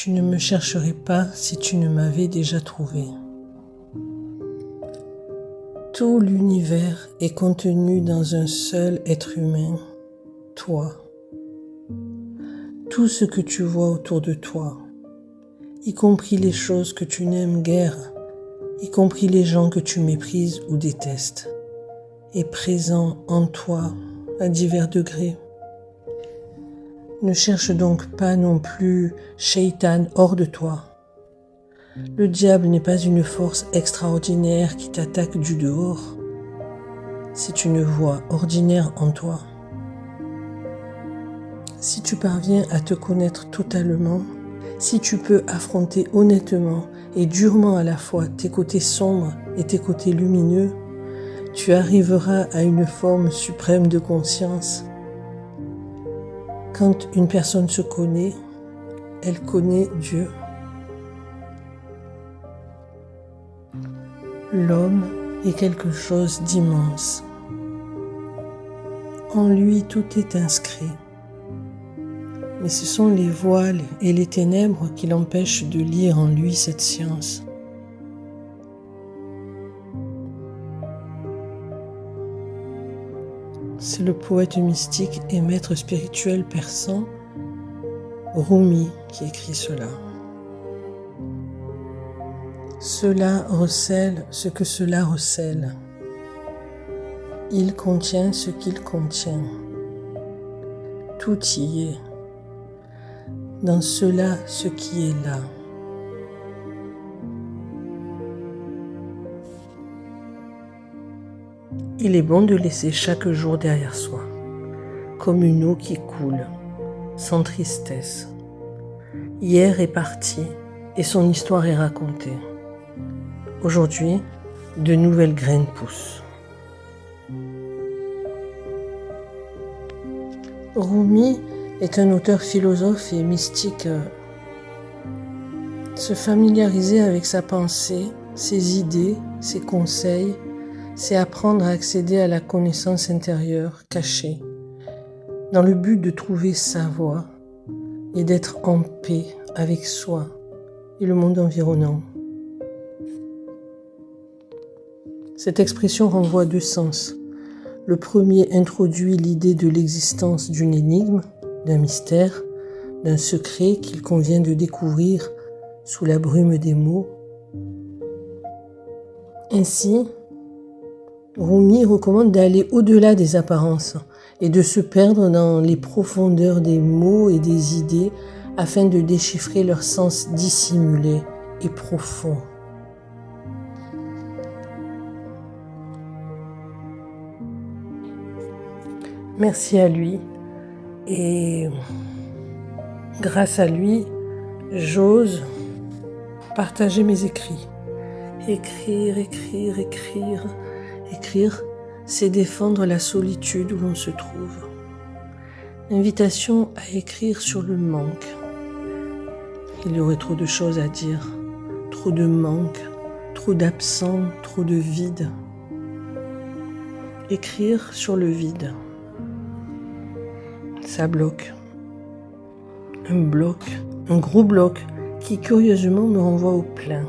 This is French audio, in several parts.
Tu ne me chercherais pas si tu ne m'avais déjà trouvé. Tout l'univers est contenu dans un seul être humain, toi. Tout ce que tu vois autour de toi, y compris les choses que tu n'aimes guère, y compris les gens que tu méprises ou détestes, est présent en toi à divers degrés. Ne cherche donc pas non plus Shaitan hors de toi. Le diable n'est pas une force extraordinaire qui t'attaque du dehors. C'est une voix ordinaire en toi. Si tu parviens à te connaître totalement, si tu peux affronter honnêtement et durement à la fois tes côtés sombres et tes côtés lumineux, tu arriveras à une forme suprême de conscience. Quand une personne se connaît, elle connaît Dieu. L'homme est quelque chose d'immense. En lui, tout est inscrit. Mais ce sont les voiles et les ténèbres qui l'empêchent de lire en lui cette science. C'est le poète mystique et maître spirituel persan Rumi qui écrit cela. Cela recèle ce que cela recèle. Il contient ce qu'il contient. Tout y est. Dans cela, ce qui est là. Il est bon de laisser chaque jour derrière soi, comme une eau qui coule, sans tristesse. Hier est parti et son histoire est racontée. Aujourd'hui, de nouvelles graines poussent. Rumi est un auteur philosophe et mystique. Se familiariser avec sa pensée, ses idées, ses conseils, c'est apprendre à accéder à la connaissance intérieure cachée, dans le but de trouver sa voie et d'être en paix avec soi et le monde environnant. Cette expression renvoie deux sens. Le premier introduit l'idée de l'existence d'une énigme, d'un mystère, d'un secret qu'il convient de découvrir sous la brume des mots. Ainsi, Rumi recommande d'aller au-delà des apparences et de se perdre dans les profondeurs des mots et des idées afin de déchiffrer leur sens dissimulé et profond. Merci à lui et grâce à lui, j'ose partager mes écrits. Écrire, c'est défendre la solitude où l'on se trouve. Invitation à écrire sur le manque. Il y aurait trop de choses à dire, trop de manque, trop d'absents, trop de vide. Écrire sur le vide. Ça bloque. Un gros bloc qui curieusement me renvoie au plein.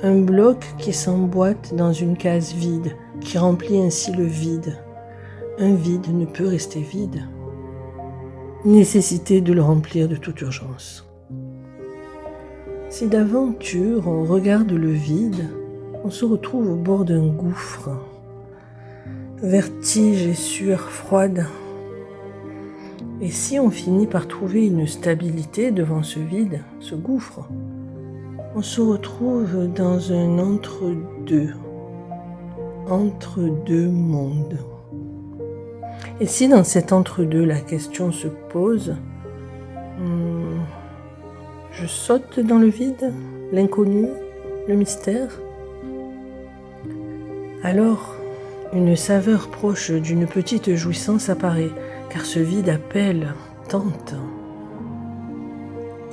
Un bloc qui s'emboîte dans une case vide, qui remplit ainsi le vide. Un vide ne peut rester vide. Nécessité de le remplir de toute urgence. Si d'aventure on regarde le vide, on se retrouve au bord d'un gouffre. Vertige et sueur froide. Et si on finit par trouver une stabilité devant ce vide, ce gouffre, on se retrouve dans un entre-deux mondes. Et si dans cet entre-deux, la question se pose, je saute dans le vide, l'inconnu, le mystère, alors une saveur proche d'une petite jouissance apparaît, car ce vide appelle, tente.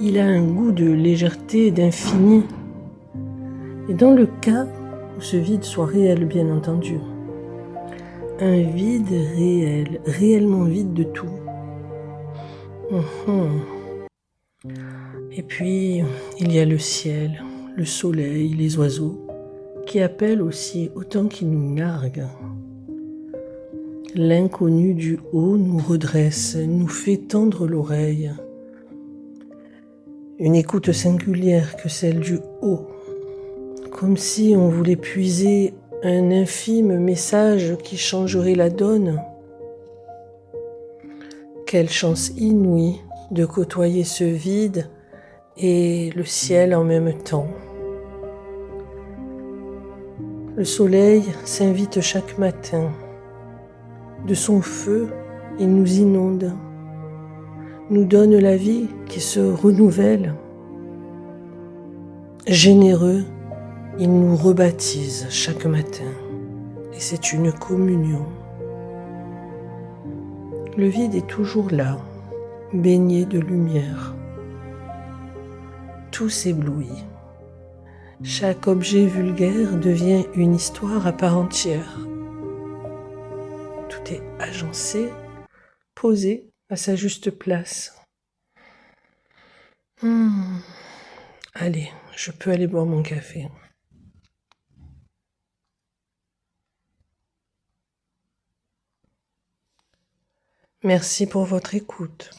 Il a un goût de légèreté, d'infini. Et dans le cas où ce vide soit réel, bien entendu, un vide réel, réellement vide de tout. Et puis, il y a le ciel, le soleil, les oiseaux, qui appellent aussi autant qu'ils nous narguent. L'inconnu du haut nous redresse, nous fait tendre l'oreille. Une écoute singulière que celle du haut, comme si on voulait puiser un infime message qui changerait la donne. Quelle chance inouïe de côtoyer ce vide et le ciel en même temps. Le soleil s'invite chaque matin. De son feu, il nous inonde, nous donne la vie qui se renouvelle. Généreux, il nous rebaptise chaque matin et c'est une communion. Le vide est toujours là, baigné de lumière. Tout s'éblouit. Chaque objet vulgaire devient une histoire à part entière. Tout est agencé, posé à sa juste place. Allez, je peux aller boire mon café. Merci pour votre écoute.